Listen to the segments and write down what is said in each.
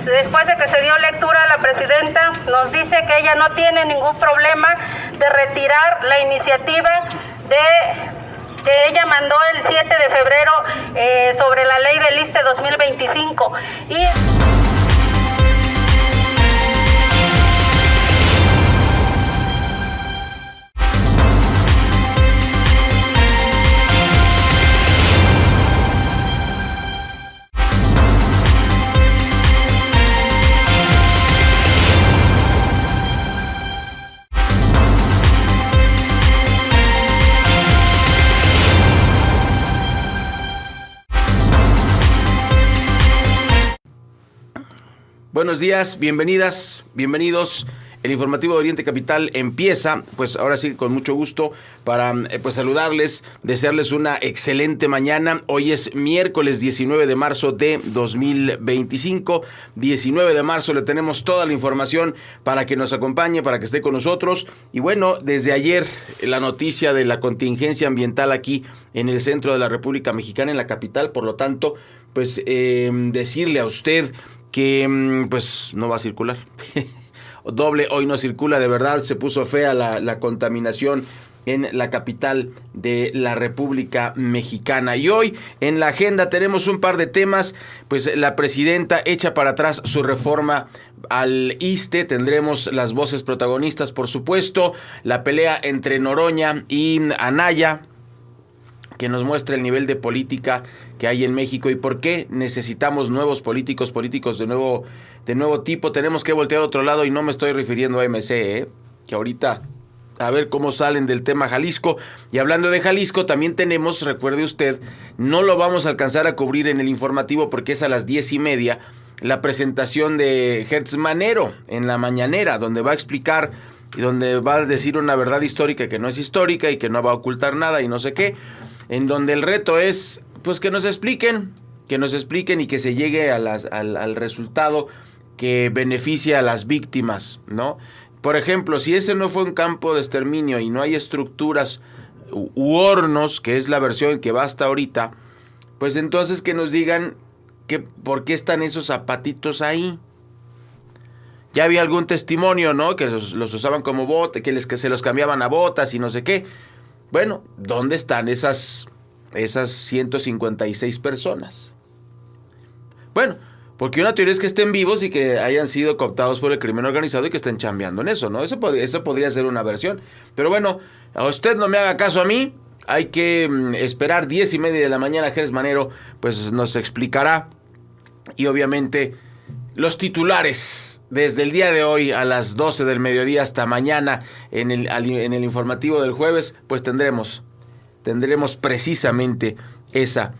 Después de que se dio lectura, la presidenta nos dice que ella no tiene ningún problema de retirar la iniciativa que ella mandó el 7 de febrero sobre la ley del ISSSTE 2025. Buenos días, bienvenidas, bienvenidos. El informativo de Oriente Capital empieza, pues ahora sí con mucho gusto para pues saludarles, desearles una excelente mañana. Hoy es miércoles 19 de marzo de 2025. 19 de marzo le tenemos toda la información para que nos acompañe, para que esté con nosotros. Y bueno, desde ayer la noticia de la contingencia ambiental aquí en el centro de la República Mexicana, en la capital. Por lo tanto, pues decirle a usted que pues no va a circular. Doble, hoy no circula, de verdad, se puso fea la contaminación en la capital de la República Mexicana. Y hoy en la agenda tenemos un par de temas, pues la presidenta echa para atrás su reforma al ISSSTE, tendremos las voces protagonistas, por supuesto, la pelea entre Noroña y Anaya, que nos muestra el nivel de política que hay en México y por qué necesitamos nuevos políticos de nuevo tipo. Tenemos que voltear a otro lado y no me estoy refiriendo a MC, que ahorita a ver cómo salen del tema Jalisco. Y hablando de Jalisco, también tenemos, recuerde usted, no lo vamos a alcanzar a cubrir en el informativo porque es a las 10:30, la presentación de Hertz Manero en la mañanera, donde va a explicar y donde va a decir una verdad histórica que no es histórica y que no va a ocultar nada y no sé qué, en donde el reto es pues que nos expliquen y que se llegue al resultado que beneficie a las víctimas, ¿no? Por ejemplo, si ese no fue un campo de exterminio y no hay estructuras u hornos, que es la versión que va hasta ahorita, pues entonces que nos digan que por qué están esos zapatitos ahí. Ya había algún testimonio, ¿no? Que los usaban como bote, que se los cambiaban a botas y no sé qué. Bueno, ¿dónde están esas 156 personas? Bueno, porque una teoría es que estén vivos y que hayan sido cooptados por el crimen organizado y que estén chambeando en eso, ¿no? Eso podría ser una versión. Pero bueno, a usted no me haga caso a mí. Hay que esperar 10:30 de la mañana. Hertz Manero pues nos explicará. Y obviamente los titulares desde el día de hoy a las 12 del mediodía hasta mañana en el informativo del jueves, pues tendremos precisamente esa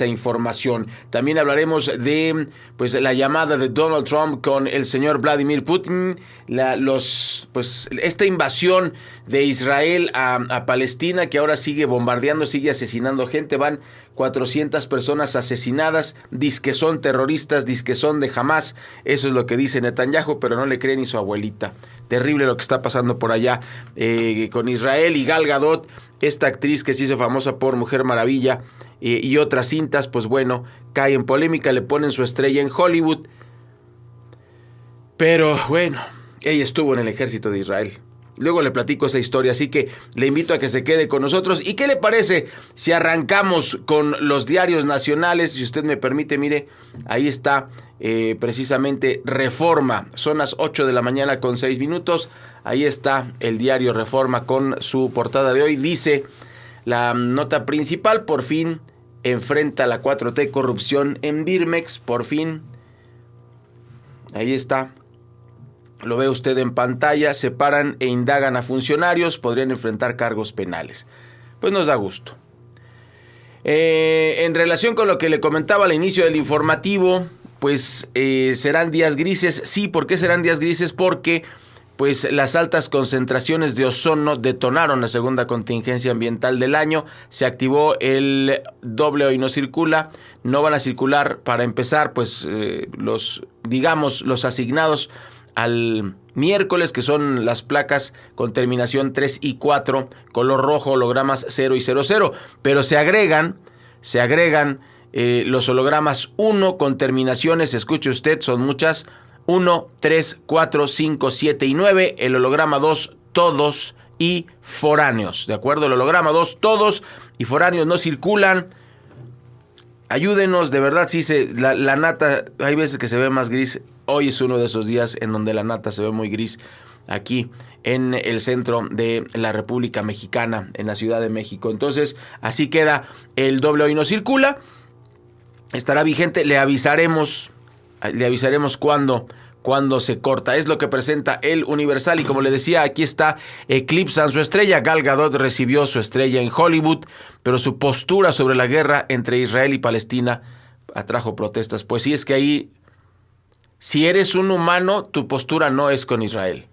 información. También hablaremos de pues la llamada de Donald Trump con el señor Vladimir Putin, esta invasión de Israel a Palestina, que ahora sigue bombardeando, sigue asesinando gente. Van 400 personas asesinadas, dizque son terroristas, dizque son de Hamas. Eso es lo que dice Netanyahu, pero no le cree ni su abuelita. Terrible lo que está pasando por allá con Israel. Y Gal Gadot, esta actriz que se hizo famosa por Mujer Maravilla y otras cintas, pues bueno, cae en polémica, le ponen su estrella en Hollywood. Pero bueno, ella estuvo en el ejército de Israel. Luego le platico esa historia, así que le invito a que se quede con nosotros. ¿Y qué le parece si arrancamos con los diarios nacionales? Si usted me permite, mire, ahí está precisamente Reforma. Son las 8 de la mañana con 6 minutos. Ahí está el diario Reforma con su portada de hoy. Dice la nota principal: por fin enfrenta la 4T corrupción en Birmex. Por fin. Ahí está. Lo ve usted en pantalla. Separan e indagan a funcionarios. Podrían enfrentar cargos penales. Pues nos da gusto. En relación con lo que le comentaba al inicio del informativo, pues serán días grises. Sí, ¿por qué serán días grises? Porque pues las altas concentraciones de ozono detonaron la segunda contingencia ambiental del año. Se activó el doble hoy no circula. No van a circular, para empezar, pues los asignados al miércoles, que son las placas con terminación 3 y 4, color rojo, hologramas 0 y 00. Pero se agregan los hologramas 1 con terminaciones, escuche usted, son muchas, 1, 3, 4, 5, 7 y 9. El holograma 2, todos y foráneos. ¿De acuerdo? El holograma 2, todos y foráneos no circulan. Ayúdenos, de verdad, sí, la nata, hay veces que se ve más gris. Hoy es uno de esos días en donde la nata se ve muy gris aquí en el centro de la República Mexicana, en la Ciudad de México. Entonces, así queda el doble hoy no circula. Estará vigente, le avisaremos cuando se corta. Es lo que presenta el Universal. Y como le decía, aquí está, eclipsan su estrella. Gal Gadot recibió su estrella en Hollywood, pero su postura sobre la guerra entre Israel y Palestina atrajo protestas. Pues sí, es que ahí, si eres un humano, tu postura no es con Israel.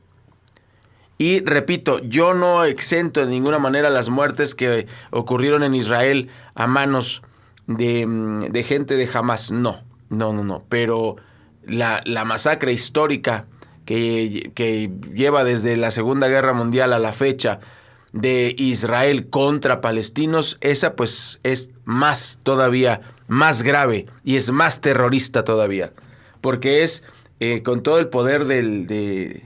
Y repito, yo no exento de ninguna manera las muertes que ocurrieron en Israel a manos de gente de Hamas. No. Pero la masacre histórica que lleva desde la Segunda Guerra Mundial a la fecha de Israel contra palestinos, esa pues es todavía más grave y es más terrorista todavía, porque es con todo el poder del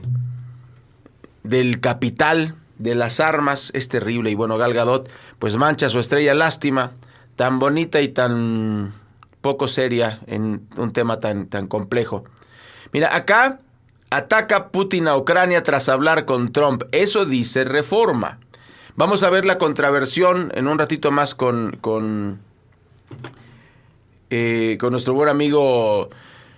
capital, de las armas, es terrible. Y bueno, Gal Gadot pues mancha su estrella, lástima, tan bonita y tan poco seria en un tema tan complejo. Mira, acá ataca Putin a Ucrania tras hablar con Trump. Eso dice Reforma. Vamos a ver la contraversión en un ratito más con nuestro buen amigo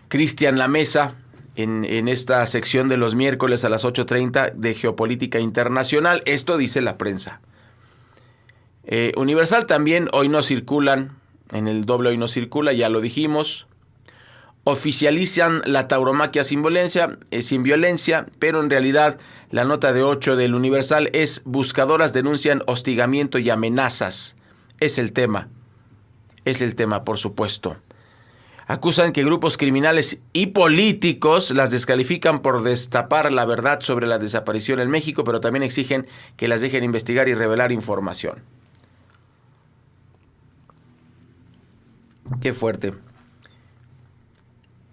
Cristian Lamesa en esta sección de los miércoles a las 8:30 de Geopolítica Internacional. Esto dice la prensa. Universal también, hoy no circulan, en el doble hoy no circula, ya lo dijimos. Oficializan la tauromaquia sin violencia, pero en realidad la nota de 8 del Universal es: buscadoras denuncian hostigamiento y amenazas. Es el tema, por supuesto. Acusan que grupos criminales y políticos las descalifican por destapar la verdad sobre la desaparición en México, pero también exigen que las dejen investigar y revelar información. Qué fuerte.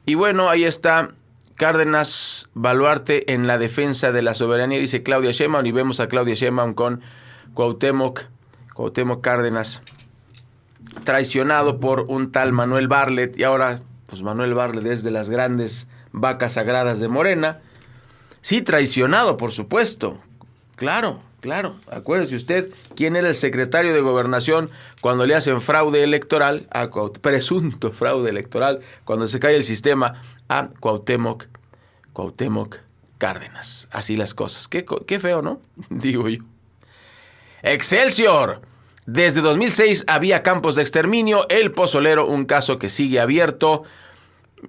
Y bueno, ahí está Cárdenas Baluarte en la defensa de la soberanía, dice Claudia Sheinbaum, y vemos a Claudia Sheinbaum con Cuauhtémoc Cárdenas, traicionado por un tal Manuel Bartlett. Y ahora, pues Manuel Bartlett es de las grandes vacas sagradas de Morena. Sí, traicionado, por supuesto. Claro. Acuérdese usted quién era el secretario de Gobernación cuando le hacen fraude electoral, presunto fraude electoral, cuando se cae el sistema, a Cuauhtémoc Cárdenas. Así las cosas. Qué feo, ¿no? Digo yo. Excelsior. Desde 2006 había campos de exterminio. El Pozolero, un caso que sigue abierto.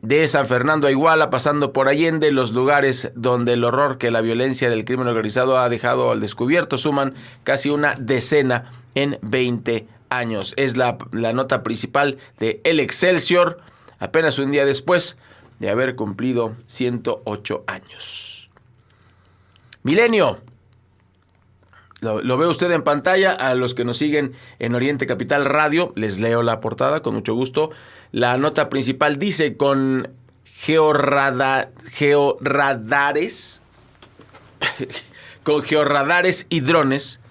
De San Fernando a Iguala, pasando por Allende, los lugares donde el horror que la violencia del crimen organizado ha dejado al descubierto suman casi una decena en 20 años. Es la nota principal de El Excelsior, apenas un día después de haber cumplido 108 años. Milenio. Lo ve usted en pantalla. A los que nos siguen en Oriente Capital Radio, les leo la portada con mucho gusto. La nota principal dice: con georradares y drones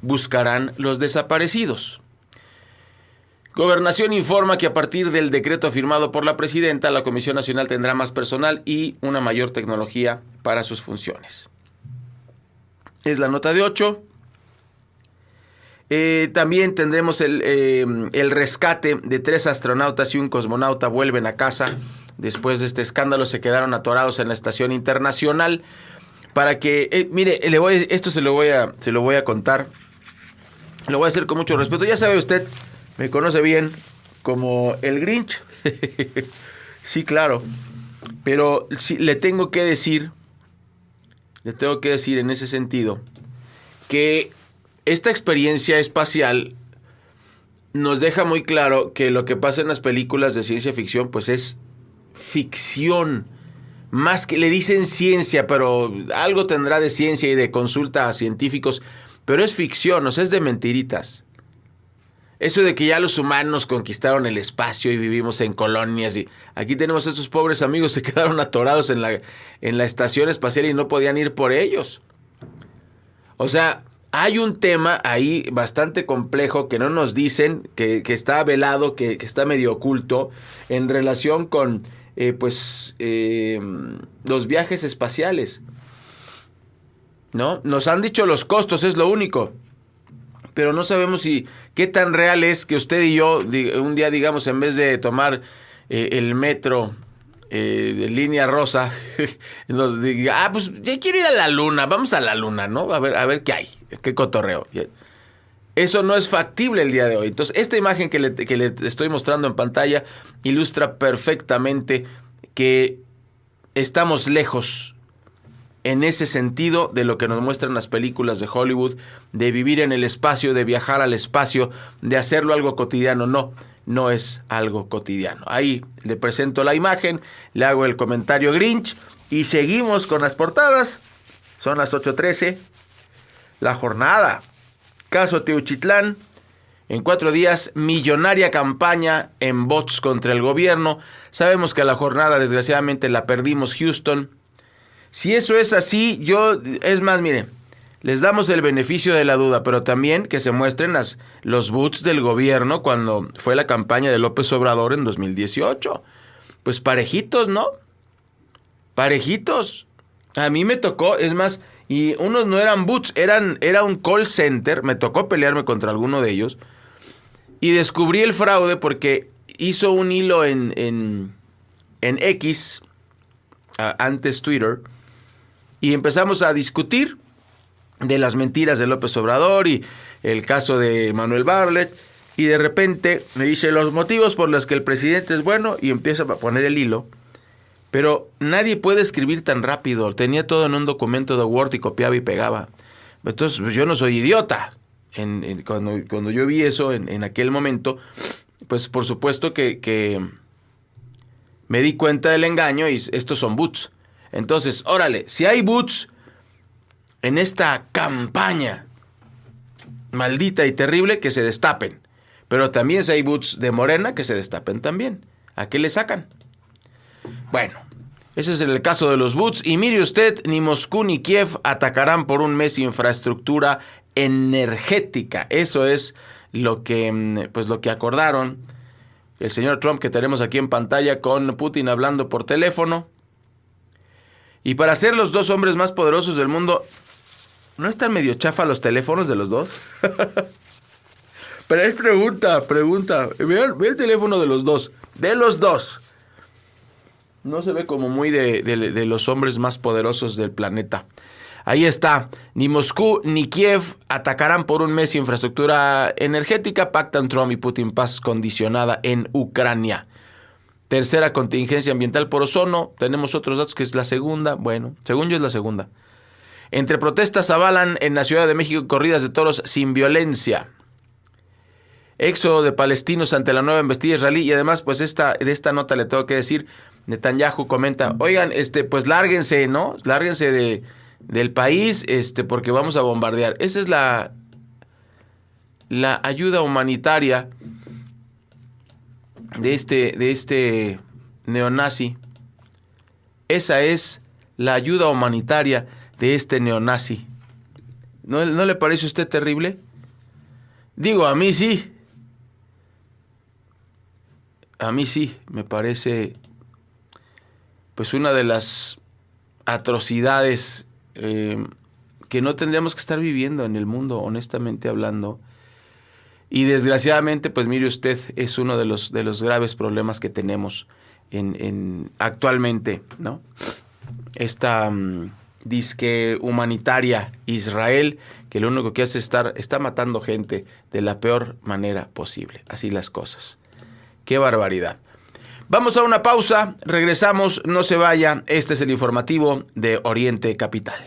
buscarán los desaparecidos. Gobernación informa que a partir del decreto firmado por la presidenta, la Comisión Nacional tendrá más personal y una mayor tecnología para sus funciones. Es la nota de 8. También tendremos el rescate de 3 astronautas y un cosmonauta vuelven a casa. Después de este escándalo se quedaron atorados en la estación internacional. Para que, mire, esto se lo voy a contar. Lo voy a hacer con mucho respeto. Ya sabe usted, me conoce bien como el Grinch. Sí, claro. Pero sí, le tengo que decir en ese sentido que esta experiencia espacial nos deja muy claro que lo que pasa en las películas de ciencia ficción pues es ficción. Más que le dicen ciencia, pero algo tendrá de ciencia y de consulta a científicos, pero es ficción, o sea, es de mentiritas. Eso de que ya los humanos conquistaron el espacio y vivimos en colonias y aquí tenemos a estos pobres amigos, se quedaron atorados en la estación espacial y no podían ir por ellos. O sea, hay un tema ahí bastante complejo que no nos dicen, que está velado, que está medio oculto en relación con los viajes espaciales, ¿no? Nos han dicho los costos, es lo único. Pero no sabemos qué tan real es que usted y yo un día, digamos, en vez de tomar el metro de línea rosa, nos diga, pues ya quiero ir a la luna, vamos a la luna, ¿no? A ver qué hay, qué cotorreo. Eso no es factible el día de hoy. Entonces, esta imagen que le estoy mostrando en pantalla ilustra perfectamente que estamos lejos en ese sentido de lo que nos muestran las películas de Hollywood, de vivir en el espacio, de viajar al espacio, de hacerlo algo cotidiano. No es algo cotidiano. Ahí le presento la imagen, le hago el comentario Grinch y seguimos con las portadas. Son las 8:13. La jornada. Caso Teuchitlán. En 4 días, millonaria campaña en bots contra el gobierno. Sabemos que la jornada, desgraciadamente, la perdimos Houston. Si eso es así, es más, mire, les damos el beneficio de la duda, pero también que se muestren los bots del gobierno cuando fue la campaña de López Obrador en 2018. Pues parejitos, ¿no? Parejitos. A mí me tocó, es más, y unos no eran bots, era un call center, me tocó pelearme contra alguno de ellos, y descubrí el fraude porque hizo un hilo en X, antes Twitter, y empezamos a discutir de las mentiras de López Obrador y el caso de Manuel Bartlett. Y de repente me dice los motivos por los que el presidente es bueno y empieza a poner el hilo. Pero nadie puede escribir tan rápido. Tenía todo en un documento de Word y copiaba y pegaba. Entonces, pues yo no soy idiota. Cuando yo vi eso en aquel momento, pues por supuesto que me di cuenta del engaño y estos son bots. Entonces, órale, si hay bots en esta campaña maldita y terrible, que se destapen. Pero también si hay bots de Morena, que se destapen también. ¿A qué le sacan? Bueno, ese es el caso de los bots. Y mire usted, ni Moscú ni Kiev atacarán por un mes infraestructura energética. Eso es lo que acordaron el señor Trump, que tenemos aquí en pantalla, con Putin hablando por teléfono. Y para ser los dos hombres más poderosos del mundo, ¿no están medio chafa los teléfonos de los dos? Pero es pregunta. Ve el teléfono de los dos. De los dos. No se ve como muy de los hombres más poderosos del planeta. Ahí está. Ni Moscú ni Kiev atacarán por un mes infraestructura energética. Pactan Trump y Putin paz condicionada en Ucrania. Tercera contingencia ambiental por ozono. Tenemos otros datos que es la segunda. Bueno, según yo es la segunda. Entre protestas avalan en la Ciudad de México corridas de toros sin violencia. Éxodo de palestinos ante la nueva embestida israelí. Y además, pues de esta nota le tengo que decir, Netanyahu comenta, oigan, pues lárguense, ¿no? Lárguense del país, porque vamos a bombardear. Esa es la ayuda humanitaria de este neonazi. Esa es la ayuda humanitaria de este neonazi. ¿No le parece a usted terrible? Digo, a mí sí. A mí sí, me parece pues una de las atrocidades que no tendríamos que estar viviendo en el mundo, honestamente hablando. Y desgraciadamente, pues mire usted, es uno de los graves problemas que tenemos actualmente, ¿no? Esta disque humanitaria Israel, que lo único que hace está matando gente de la peor manera posible. Así las cosas. ¡Qué barbaridad! Vamos a una pausa, regresamos, no se vaya. Este es el informativo de Oriente Capital.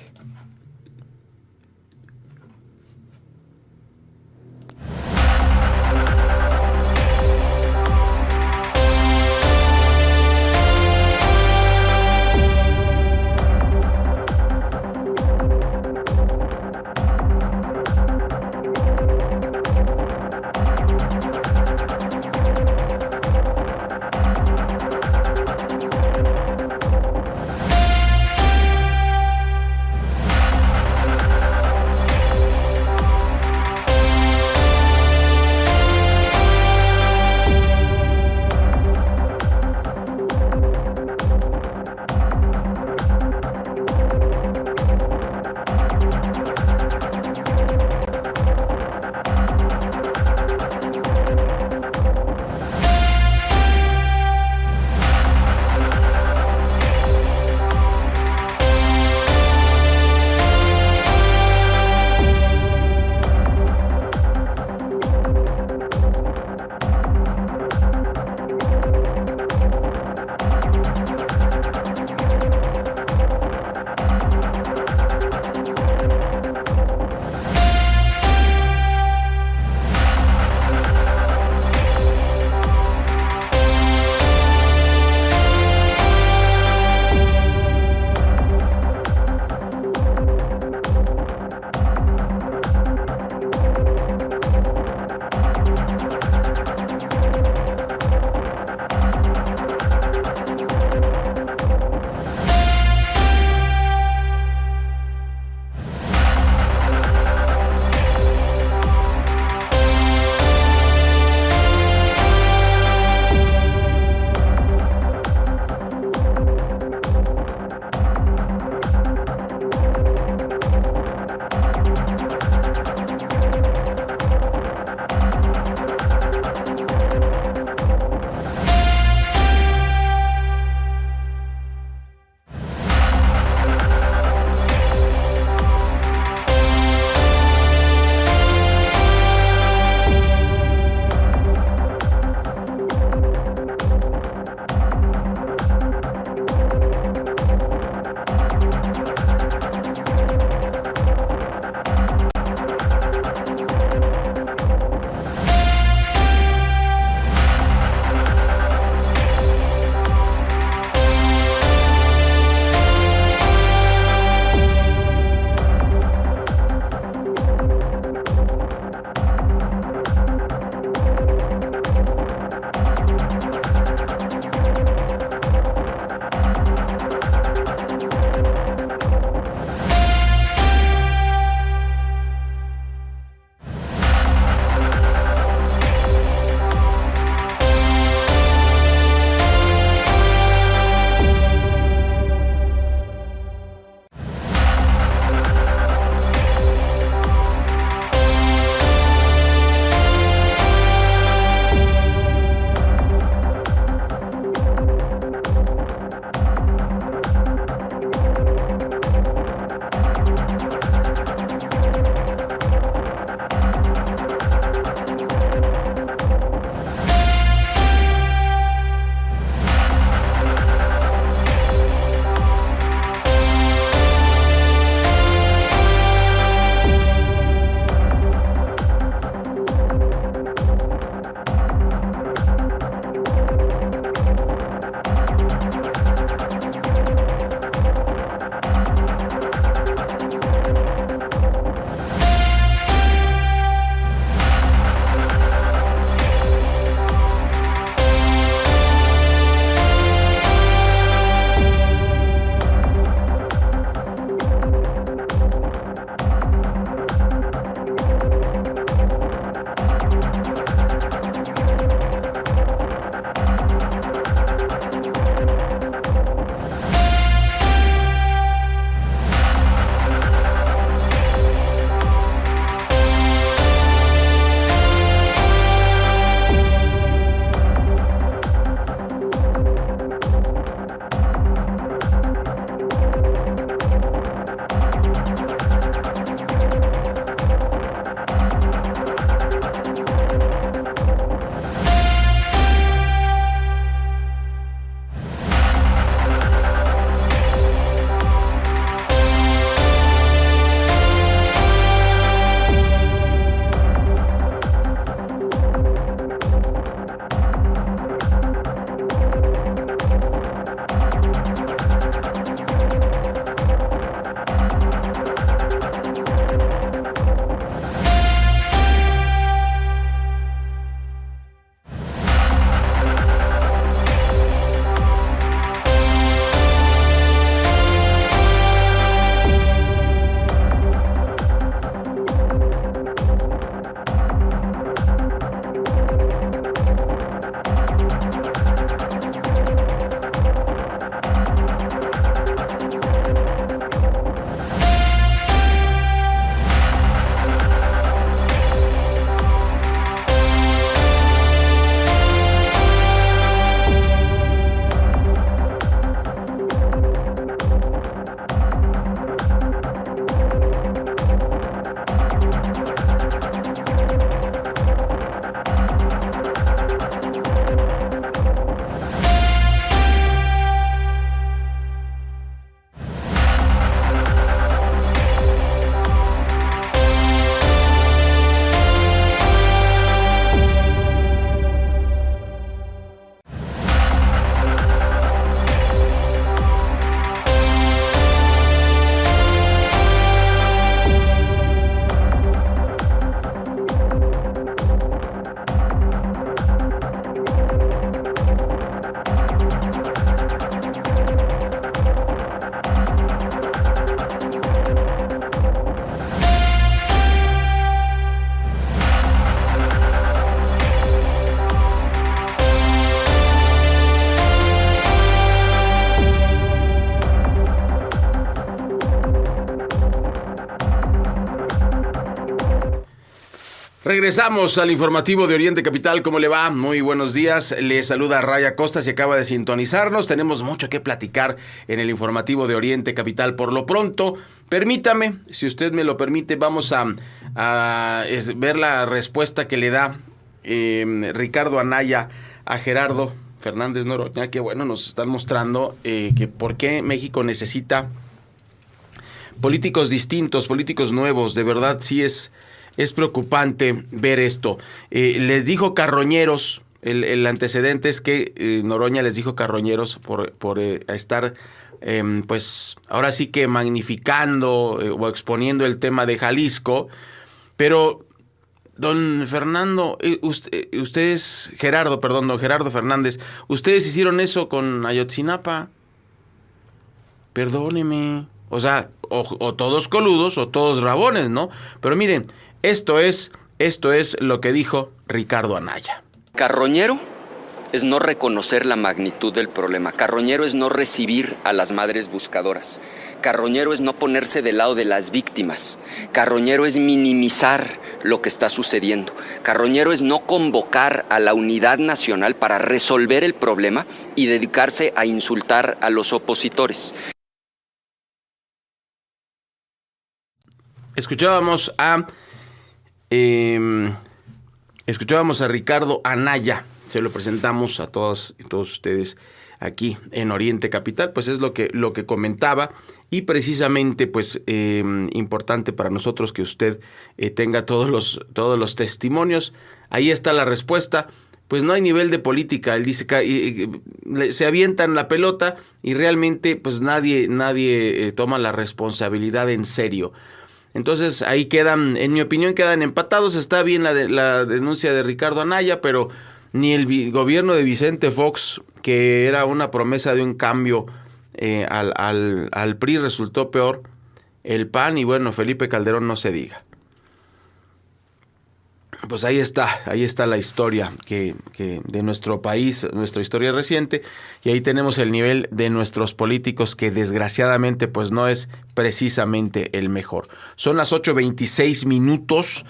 Regresamos al informativo de Oriente Capital. ¿Cómo le va? Muy buenos días. Le saluda Raya Costa si acaba de sintonizarnos. Tenemos mucho que platicar en el informativo de Oriente Capital. Por lo pronto, permítame, si usted me lo permite, vamos a ver la respuesta que le da Ricardo Anaya a Gerardo Fernández Noroña, que bueno, nos están mostrando que por qué México necesita políticos distintos, políticos nuevos. De verdad, sí es preocupante ver esto. Les dijo carroñeros, el antecedente es que Noroña les dijo carroñeros por estar, pues, ahora sí que magnificando o exponiendo el tema de Jalisco. Pero, don Fernando, ustedes, don Gerardo Fernández, ustedes hicieron eso con Ayotzinapa. Perdóneme. O sea, o todos coludos o todos rabones, ¿no? Pero miren, esto es lo que dijo Ricardo Anaya. Carroñero es no reconocer la magnitud del problema. Carroñero es no recibir a las madres buscadoras. Carroñero es no ponerse del lado de las víctimas. Carroñero es minimizar lo que está sucediendo. Carroñero es no convocar a la unidad nacional para resolver el problema y dedicarse a insultar a los opositores. Escuchábamos a Ricardo Anaya. Se lo presentamos a todos y todos ustedes aquí en Oriente Capital. Pues es lo que comentaba, y precisamente pues importante para nosotros que usted tenga todos los testimonios. Ahí está la respuesta. Pues no hay nivel de política. Él dice que se avientan la pelota y realmente pues nadie toma la responsabilidad en serio. Entonces ahí quedan, en mi opinión, quedan empatados. Está bien la denuncia de Ricardo Anaya, pero ni el gobierno de Vicente Fox, que era una promesa de un cambio al PRI, resultó peor. El PAN y bueno, Felipe Calderón no se diga. Pues ahí está la historia que de nuestro país, nuestra historia reciente, y ahí tenemos el nivel de nuestros políticos, que desgraciadamente pues no es precisamente el mejor. Son las 8:26 minutos,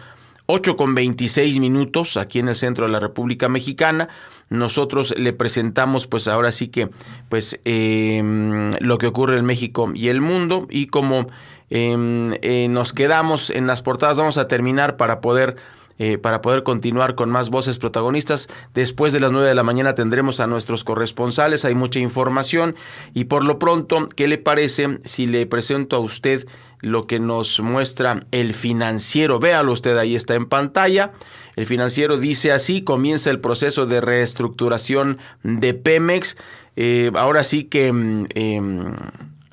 8:26 minutos aquí en el centro de la República Mexicana. Nosotros le presentamos pues ahora sí que pues lo que ocurre en México y el mundo, y como nos quedamos en las portadas, vamos a terminar para poder continuar con más voces protagonistas. Después de las 9 de la mañana tendremos a nuestros corresponsales, hay mucha información, y por lo pronto, ¿qué le parece si le presento a usted lo que nos muestra El Financiero? Véalo usted, ahí está en pantalla. El Financiero dice así: comienza el proceso de reestructuración de Pemex. Ahora sí que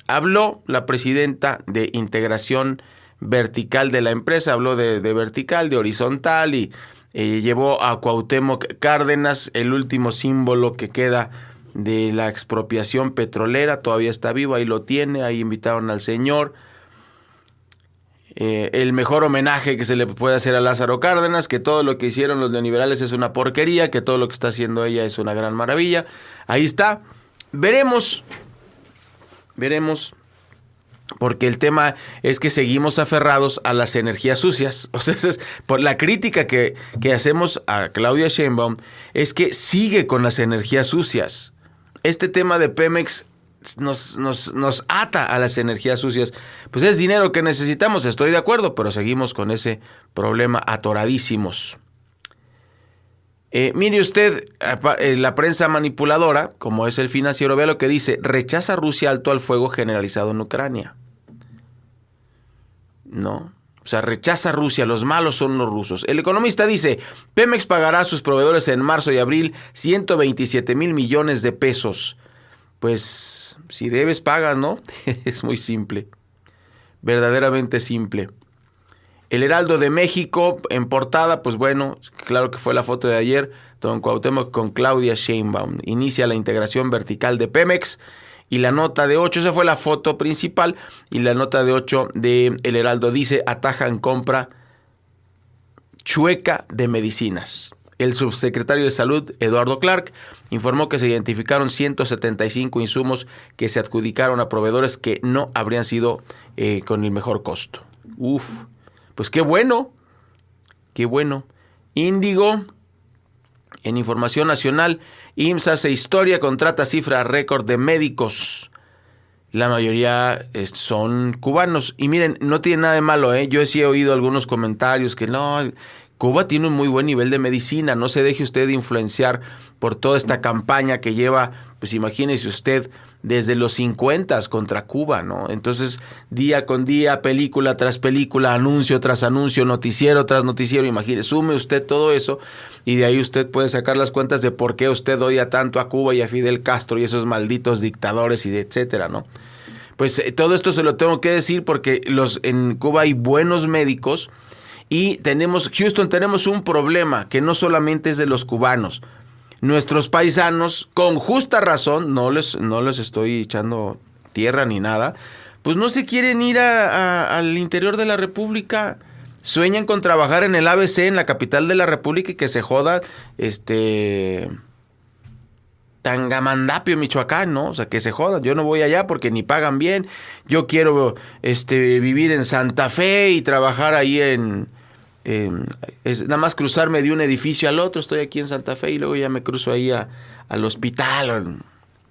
habló la presidenta de Integración Vertical de la empresa, habló de vertical, de horizontal, y llevó a Cuauhtémoc Cárdenas, el último símbolo que queda de la expropiación petrolera. Todavía está vivo, ahí lo tiene, ahí invitaron al señor. El mejor homenaje que se le puede hacer a Lázaro Cárdenas, que todo lo que hicieron los neoliberales es una porquería, que todo lo que está haciendo ella es una gran maravilla. Ahí está. Veremos. Porque el tema es que seguimos aferrados a las energías sucias. O sea, es por la crítica que hacemos a Claudia Sheinbaum, es que sigue con las energías sucias. Este tema de Pemex nos ata a las energías sucias. Pues es dinero que necesitamos, estoy de acuerdo, pero seguimos con ese problema atoradísimos. Mire usted, la prensa manipuladora, como es El Financiero, vea lo que dice: rechaza Rusia alto al fuego generalizado en Ucrania. No, o sea, rechaza Rusia, los malos son los rusos. El Economista dice: Pemex pagará a sus proveedores en marzo y abril 127,000 millones de pesos. Pues, si debes, pagas, ¿no? Es muy simple, verdaderamente simple. El Heraldo de México, en portada, pues bueno, claro que fue la foto de ayer, don Cuauhtémoc con Claudia Sheinbaum. Inicia la integración vertical de Pemex, y la nota de 8, esa fue la foto principal, y la nota de 8 de El Heraldo dice: atajan compra chueca de medicinas. El subsecretario de Salud, Eduardo Clark, informó que se identificaron 175 insumos que se adjudicaron a proveedores que no habrían sido con el mejor costo. Pues qué bueno, Índigo, en información nacional, IMSS hace historia, contrata cifra récord de médicos. La mayoría son cubanos. Y miren, no tiene nada de malo, ¿eh? Yo sí he oído algunos comentarios que no, Cuba tiene un muy buen nivel de medicina. No se deje usted influenciar por toda esta campaña que lleva, pues imagínese usted, desde los 50 contra Cuba, ¿no? Entonces, día con día, película tras película, anuncio tras anuncio, noticiero tras noticiero, imagínese, sume usted todo eso y de ahí usted puede sacar las cuentas de por qué usted odia tanto a Cuba y a Fidel Castro y esos malditos dictadores y etcétera, ¿no? Pues todo esto se lo tengo que decir porque en Cuba hay buenos médicos y Houston, tenemos un problema que no solamente es de los cubanos. Nuestros paisanos, con justa razón, no les estoy echando tierra ni nada, pues no se quieren ir al interior de la República. Sueñan con trabajar en el ABC, en la capital de la República, y que se joda Tangamandapio, Michoacán, ¿no? O sea, que se jodan. Yo no voy allá porque ni pagan bien. Yo quiero vivir en Santa Fe y trabajar ahí es nada más cruzarme de un edificio al otro. Estoy aquí en Santa Fe y luego ya me cruzo ahí al hospital.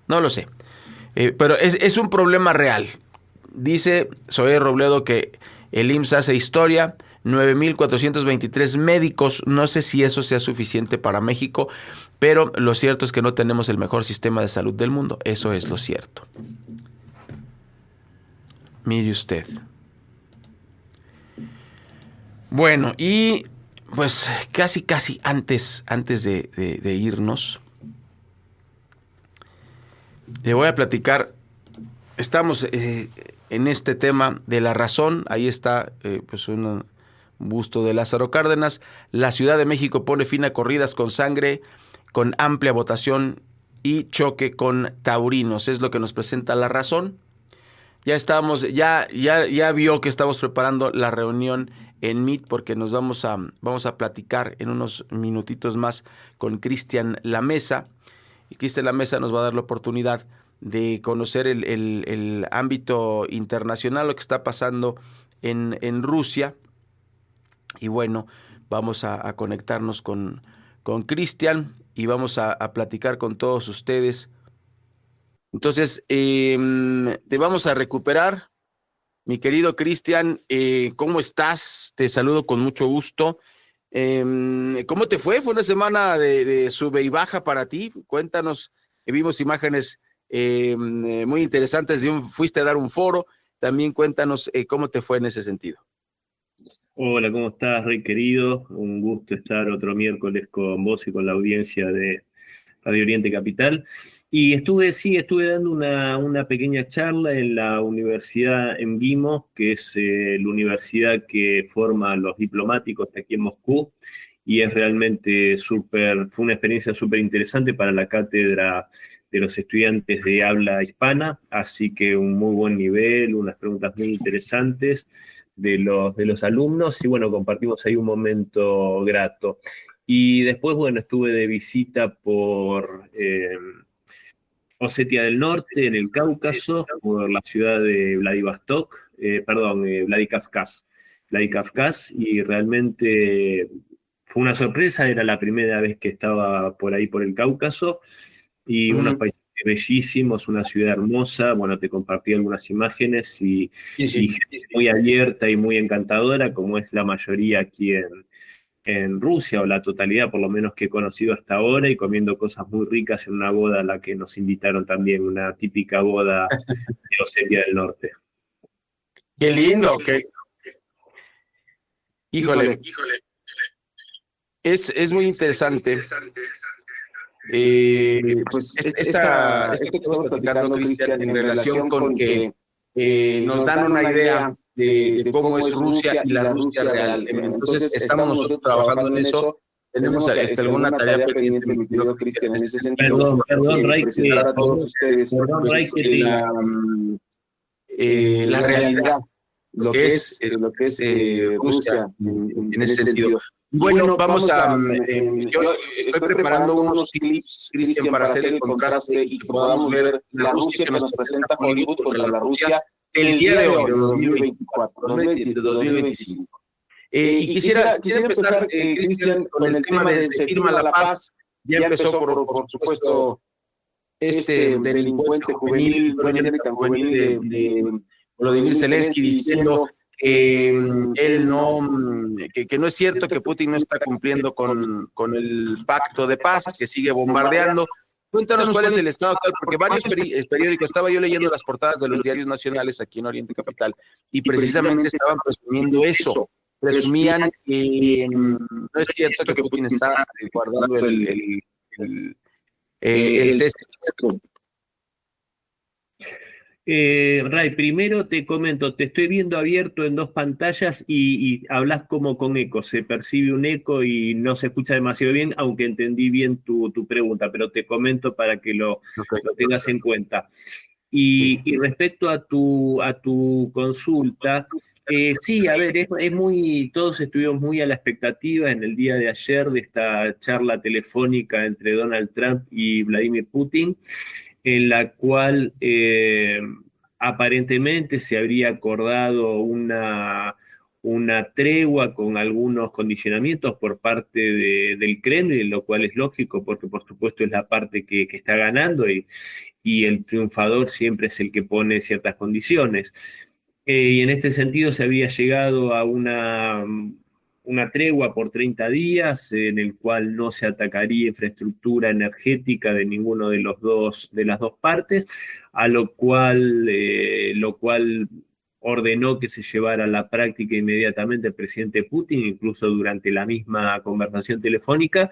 No lo sé. Pero es un problema real. Dice Zoé Robledo que el IMSS hace historia. 9,423 médicos. No sé si eso sea suficiente para México, pero lo cierto es que no tenemos el mejor sistema de salud del mundo. Eso es lo cierto. Mire usted. Bueno, y pues casi antes de irnos, le voy a platicar. Estamos en este tema de La Razón. Ahí está pues un busto de Lázaro Cárdenas. La Ciudad de México pone fin a corridas con sangre, con amplia votación y choque con taurinos. Es lo que nos presenta La Razón. Ya vio que estamos preparando la reunión en Meet, porque nos vamos a platicar en unos minutitos más con Cristian Lamesa. Y Cristian Lamesa nos va a dar la oportunidad de conocer el ámbito internacional, lo que está pasando en Rusia. Y bueno, vamos a conectarnos con Cristian y vamos a platicar con todos ustedes. Entonces, te vamos a recuperar. Mi querido Cristian, ¿cómo estás? Te saludo con mucho gusto. ¿Cómo te fue? Fue una semana de sube y baja para ti. Cuéntanos, vimos imágenes muy interesantes. Fuiste a dar un foro. También cuéntanos cómo te fue en ese sentido. Hola, ¿cómo estás, Rey querido? Un gusto estar otro miércoles con vos y con la audiencia de Radio Oriente Capital. Y estuve dando una pequeña charla en la universidad en Vimo, que es la universidad que forma a los diplomáticos aquí en Moscú, y es realmente fue una experiencia súper interesante para la cátedra de los estudiantes de habla hispana, así que un muy buen nivel, unas preguntas muy interesantes de los alumnos, y bueno, compartimos ahí un momento grato. Y después, bueno, estuve de visita por Osetia del Norte, en el Cáucaso, por la ciudad de Vladikavkaz, y realmente fue una sorpresa, era la primera vez que estaba por ahí por el Cáucaso, y unos paisajes bellísimos, una ciudad hermosa. Bueno, te compartí algunas imágenes y gente muy abierta y muy encantadora, como es la mayoría aquí en Rusia, o la totalidad por lo menos que he conocido hasta ahora, y comiendo cosas muy ricas en una boda a la que nos invitaron también, una típica boda de Osetia del Norte. ¡Qué lindo! Híjole. Es muy interesante. Pues esto que estamos platicando, Cristian, en relación con que nos dan una idea de cómo es Rusia y la Rusia real. Entonces, estamos nosotros trabajando en eso. Tenemos alguna tarea pendiente, mi querido Cristian, en ese sentido. Perdón, Ray, presentar a todos ustedes la realidad, lo que es Rusia en ese sentido. Bueno, yo estoy preparando unos clips, Cristian, para hacer el contraste y que podamos ver la Rusia que nos presenta Hollywood contra la Rusia del día de hoy, de 2024, de 2025. Y quisiera empezar, Cristian, con el tema de Se Firma la Paz. Ya empezó, por supuesto, este delincuente juvenil, juvenil de Volodymyr Zelensky, diciendo que él que no es cierto, que Putin no está cumpliendo con el pacto de paz, que sigue bombardeando. Cuéntanos cuál es el estado actual, porque varios periódicos, estaba yo leyendo las portadas de los diarios nacionales aquí en Oriente Capital, y precisamente estaban presumiendo eso. Presumían que no es cierto que Putin está guardando el cese. Ray, primero te comento, te estoy viendo abierto en dos pantallas y hablas como con eco, se percibe un eco y no se escucha demasiado bien, aunque entendí bien tu pregunta, pero te comento para que lo tengas en cuenta. Y respecto a tu consulta, sí, a ver, todos estuvimos muy a la expectativa en el día de ayer de esta charla telefónica entre Donald Trump y Vladimir Putin, en la cual aparentemente se habría acordado una tregua con algunos condicionamientos por parte del Kremlin, lo cual es lógico porque por supuesto es la parte que está ganando y el triunfador siempre es el que pone ciertas condiciones. Y en este sentido se había llegado a una tregua por 30 días en el cual no se atacaría infraestructura energética de ninguno de las dos partes, a lo cual ordenó que se llevara a la práctica inmediatamente el presidente Putin, incluso durante la misma conversación telefónica,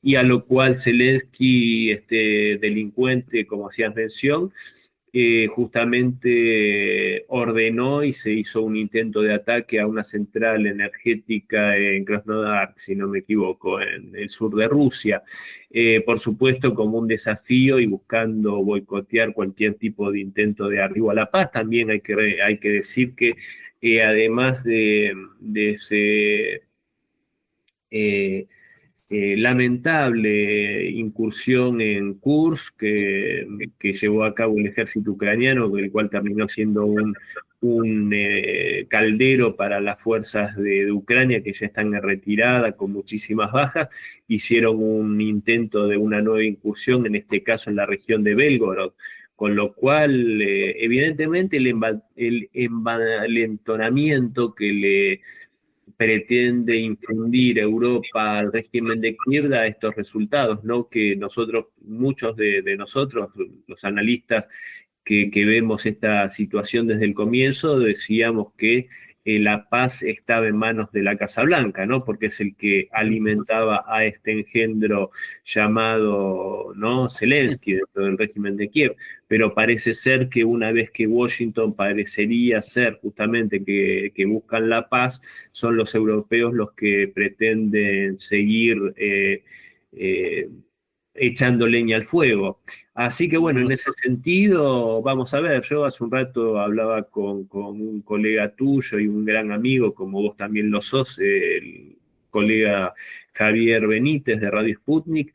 y a lo cual Zelensky, este delincuente, como hacías mención, justamente ordenó y se hizo un intento de ataque a una central energética en Krasnodar, si no me equivoco, en el sur de Rusia. Por supuesto, como un desafío y buscando boicotear cualquier tipo de intento de arribo a la paz. También hay que decir que además de ese lamentable incursión en Kursk que llevó a cabo el ejército ucraniano, el cual terminó siendo un caldero para las fuerzas de Ucrania que ya están en retirada con muchísimas bajas, hicieron un intento de una nueva incursión, en este caso en la región de Belgorod, con lo cual evidentemente el envalentonamiento que le pretende infundir Europa al régimen de Kiev da estos resultados, ¿no? Que muchos de nosotros, los analistas que vemos esta situación desde el comienzo, decíamos que la paz estaba en manos de la Casa Blanca, ¿no? Porque es el que alimentaba a este engendro llamado, ¿no?, Zelensky dentro del régimen de Kiev. Pero parece ser que una vez que Washington parecería ser justamente que buscan la paz, son los europeos los que pretenden seguir echando leña al fuego. Así que bueno, en ese sentido, vamos a ver, yo hace un rato hablaba con un colega tuyo y un gran amigo, como vos también lo sos, el colega Javier Benítez de Radio Sputnik,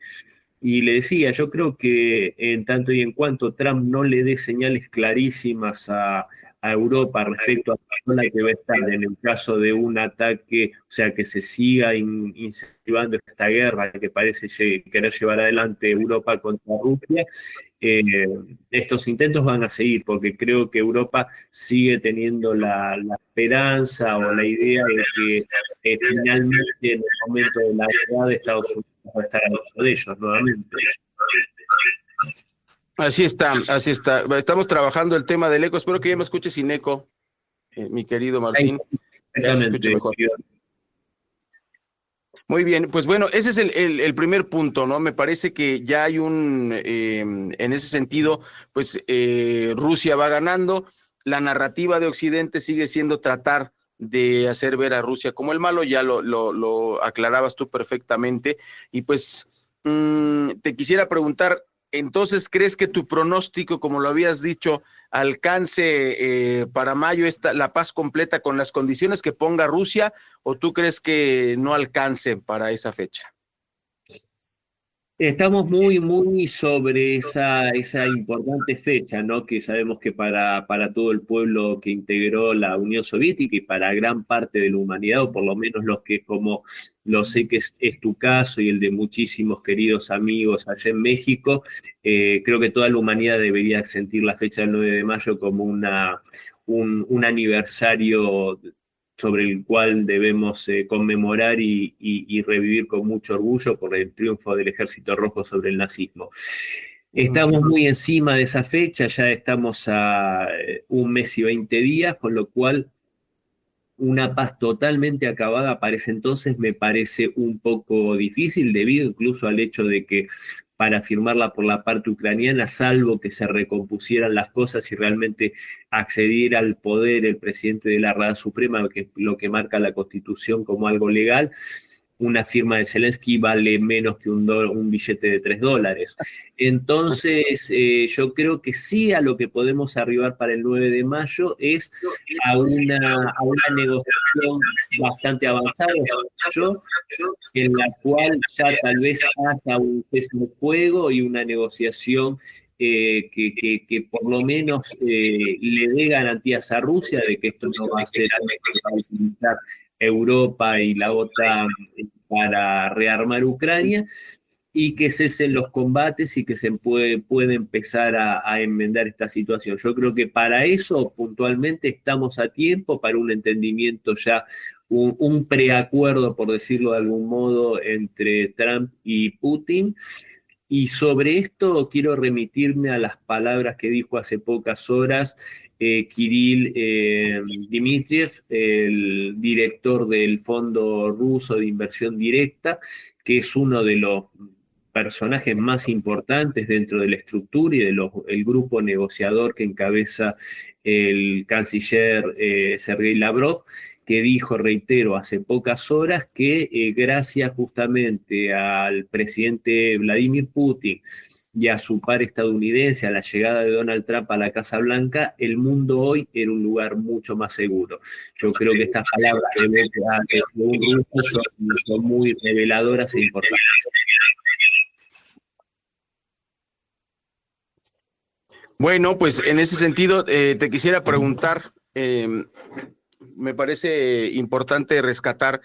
y le decía, yo creo que en tanto y en cuanto Trump no le dé señales clarísimas a Europa respecto a la que va a estar en el caso de un ataque, o sea, que se siga incentivando esta guerra que parece querer llevar adelante Europa contra Rusia, estos intentos van a seguir, porque creo que Europa sigue teniendo la esperanza o la idea de que finalmente en el momento de la verdad Estados Unidos va a estar al lado de ellos nuevamente. Así está, así está. Estamos trabajando el tema del eco. Espero que ya me escuches sin eco, mi querido Martín. Ya se escucha mejor. Muy bien, pues bueno, ese es el primer punto, ¿no? Me parece que ya hay en ese sentido, pues Rusia va ganando. La narrativa de Occidente sigue siendo tratar de hacer ver a Rusia como el malo, ya lo aclarabas tú perfectamente. Y pues te quisiera preguntar, entonces, ¿crees que tu pronóstico, como lo habías dicho, alcance para mayo la paz completa con las condiciones que ponga Rusia, o tú crees que no alcance para esa fecha? Estamos muy sobre esa importante fecha, ¿no? Que sabemos que para todo el pueblo que integró la Unión Soviética y para gran parte de la humanidad, o por lo menos los que, como lo sé que es tu caso y el de muchísimos queridos amigos allá en México, creo que toda la humanidad debería sentir la fecha del 9 de mayo como un aniversario sobre el cual debemos conmemorar y revivir con mucho orgullo por el triunfo del Ejército Rojo sobre el nazismo. Estamos muy encima de esa fecha, ya estamos a 1 mes y 20 días, con lo cual una paz totalmente acabada para ese entonces me parece un poco difícil, debido incluso al hecho de que para firmarla por la parte ucraniana, salvo que se recompusieran las cosas y realmente accediera al poder el presidente de la Rada Suprema, que es lo que marca la Constitución como algo legal, una firma de Zelensky vale menos que un billete de $3. Entonces, yo creo que sí, a lo que podemos arribar para el 9 de mayo es a una negociación bastante avanzada, yo, en la cual ya tal vez haya un cese de fuego y una negociación que por lo menos le dé garantías a Rusia de que esto no va a ser algo que va a utilizar Europa y la OTAN para rearmar Ucrania, y que cesen los combates y que se puede empezar a enmendar esta situación. Yo creo que para eso puntualmente estamos a tiempo, para un entendimiento ya, un preacuerdo, por decirlo de algún modo, entre Trump y Putin. Y sobre esto quiero remitirme a las palabras que dijo hace pocas horas Kirill Dmitriev, el director del Fondo Ruso de Inversión Directa, que es uno de los personajes más importantes dentro de la estructura y el grupo negociador que encabeza el canciller Sergei Lavrov, que dijo, reitero, hace pocas horas que gracias justamente al presidente Vladimir Putin y a su par estadounidense, a la llegada de Donald Trump a la Casa Blanca, el mundo hoy era un lugar mucho más seguro. Yo creo que estas palabras de un ruso son muy reveladoras e importantes. Bueno, pues en ese sentido te quisiera preguntar, me parece importante rescatar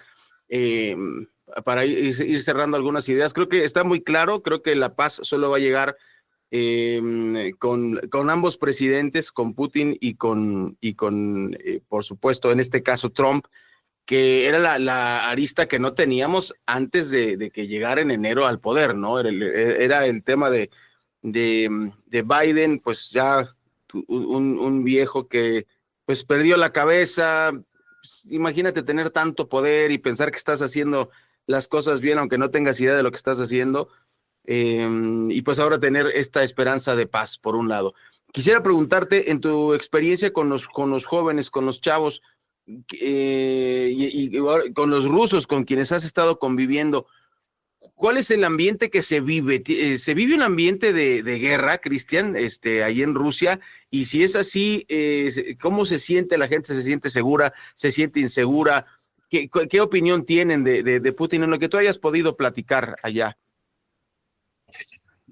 para ir cerrando algunas ideas. Creo que está muy claro, creo que la paz solo va a llegar con ambos presidentes, con Putin y con por supuesto, en este caso Trump, que era la arista que no teníamos antes de que llegara en enero al poder, ¿no? Era el tema de Biden, pues ya un viejo que pues perdió la cabeza. Pues, imagínate tener tanto poder y pensar que estás haciendo las cosas bien, aunque no tengas idea de lo que estás haciendo, y pues ahora tener esta esperanza de paz, por un lado. Quisiera preguntarte, en tu experiencia con los jóvenes, con los chavos, y con los rusos con quienes has estado conviviendo, ¿cuál es el ambiente que se vive? ¿Se vive un ambiente de guerra, Cristian, ahí en Rusia? Y si es así, ¿cómo se siente la gente? ¿Se siente segura? ¿Se siente insegura? ¿Qué opinión tienen de Putin en lo que tú hayas podido platicar allá?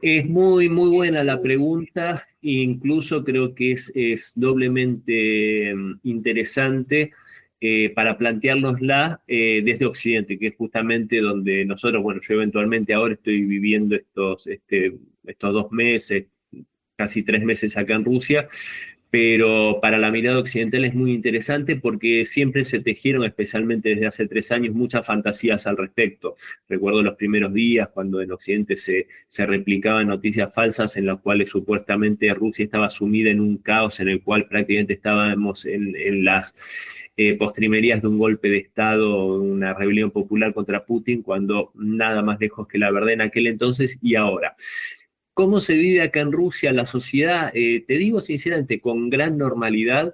Es muy buena la pregunta, e incluso creo que es doblemente interesante para planteárnosla desde Occidente, que es justamente donde nosotros, bueno, yo eventualmente ahora estoy viviendo estos 2 meses, casi 3 meses acá en Rusia, pero para la mirada occidental es muy interesante porque siempre se tejieron, especialmente desde hace 3 años, muchas fantasías al respecto. Recuerdo los primeros días cuando en Occidente se replicaban noticias falsas en las cuales supuestamente Rusia estaba sumida en un caos en el cual prácticamente estábamos en las postrimerías de un golpe de Estado, una rebelión popular contra Putin, cuando nada más lejos que la verdad en aquel entonces y ahora. ¿Cómo se vive acá en Rusia la sociedad? Te digo sinceramente, con gran normalidad.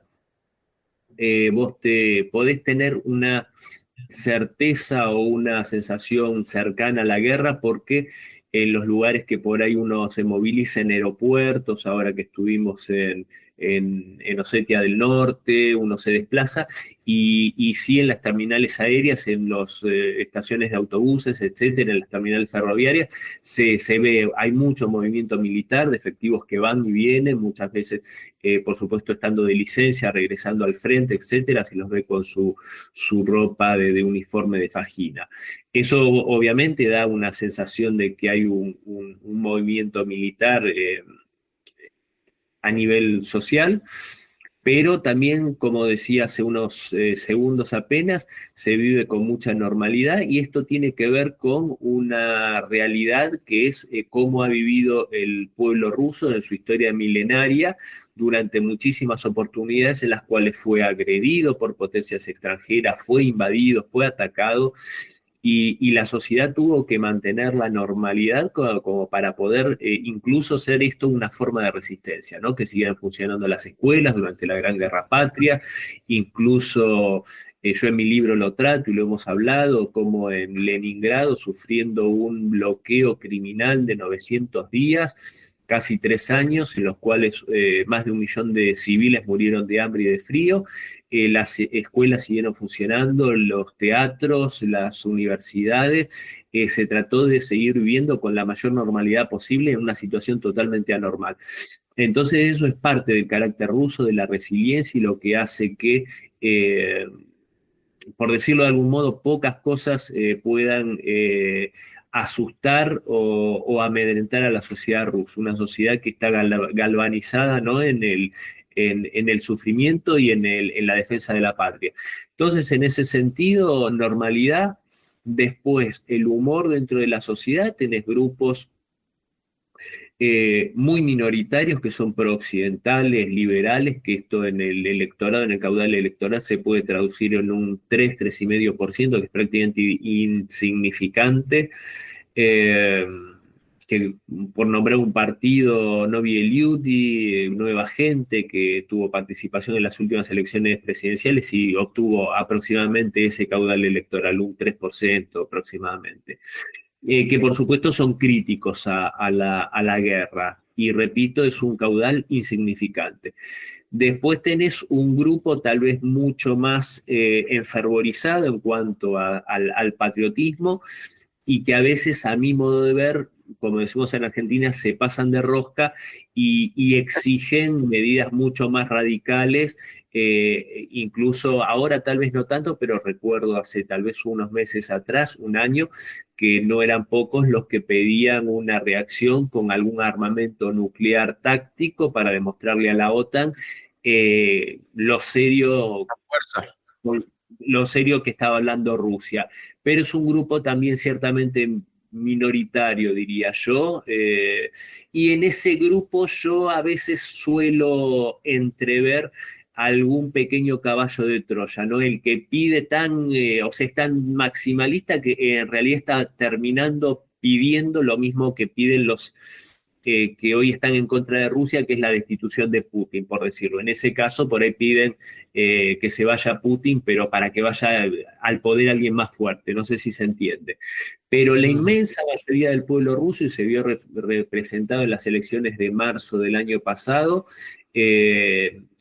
Vos te podés tener una certeza o una sensación cercana a la guerra porque en los lugares que por ahí uno se moviliza, en aeropuertos, ahora que estuvimos en Osetia del Norte, uno se desplaza, y sí en las terminales aéreas, en las estaciones de autobuses, etcétera, en las terminales ferroviarias, se ve, hay mucho movimiento militar, de efectivos que van y vienen, muchas veces, por supuesto, estando de licencia, regresando al frente, etcétera, se los ve con su ropa de uniforme de fajina. Eso obviamente da una sensación de que hay un movimiento militar a nivel social, pero también, como decía hace unos segundos apenas, se vive con mucha normalidad, y esto tiene que ver con una realidad que es cómo ha vivido el pueblo ruso en su historia milenaria, durante muchísimas oportunidades en las cuales fue agredido por potencias extranjeras, fue invadido, fue atacado, y la sociedad tuvo que mantener la normalidad como para poder incluso ser esto una forma de resistencia, ¿no? Que siguieran funcionando las escuelas durante la Gran Guerra Patria, incluso yo en mi libro lo trato y lo hemos hablado, como en Leningrado, sufriendo un bloqueo criminal de 900 días, casi 3 años, en los cuales más de 1 millón de civiles murieron de hambre y de frío. Las escuelas siguieron funcionando, los teatros, las universidades, se trató de seguir viviendo con la mayor normalidad posible en una situación totalmente anormal. Entonces eso es parte del carácter ruso, de la resiliencia, y lo que hace que, por decirlo de algún modo, pocas cosas puedan asustar o amedrentar a la sociedad rusa, una sociedad que está galvanizada, ¿no?, en el sufrimiento y en la defensa de la patria. Entonces, en ese sentido, normalidad. Después, el humor dentro de la sociedad, tenés grupos muy minoritarios que son prooccidentales, liberales, que esto en el electorado, en el caudal electoral, se puede traducir en un 3,5%, que es prácticamente insignificante, que por nombrar un partido, Novi Eliudi, Nueva Gente, que tuvo participación en las últimas elecciones presidenciales y obtuvo aproximadamente ese caudal electoral, un 3% aproximadamente. Que por supuesto son críticos a la guerra, y repito, es un caudal insignificante. Después tenés un grupo tal vez mucho más enfervorizado en cuanto al patriotismo, y que a veces, a mi modo de ver, como decimos en Argentina, se pasan de rosca y exigen medidas mucho más radicales, incluso ahora tal vez no tanto, pero recuerdo hace tal vez unos meses atrás, 1 año, que no eran pocos los que pedían una reacción con algún armamento nuclear táctico para demostrarle a la OTAN lo serio que estaba hablando Rusia. Pero es un grupo también ciertamente minoritario, diría yo, y en ese grupo yo a veces suelo entrever algún pequeño caballo de Troya, ¿no? El que pide o sea, es tan maximalista que en realidad está terminando pidiendo lo mismo que piden los que hoy están en contra de Rusia, que es la destitución de Putin, por decirlo. En ese caso, por ahí piden que se vaya Putin, pero para que vaya al poder alguien más fuerte, no sé si se entiende. Pero la inmensa mayoría del pueblo ruso, y se vio representado en las elecciones de marzo del año pasado,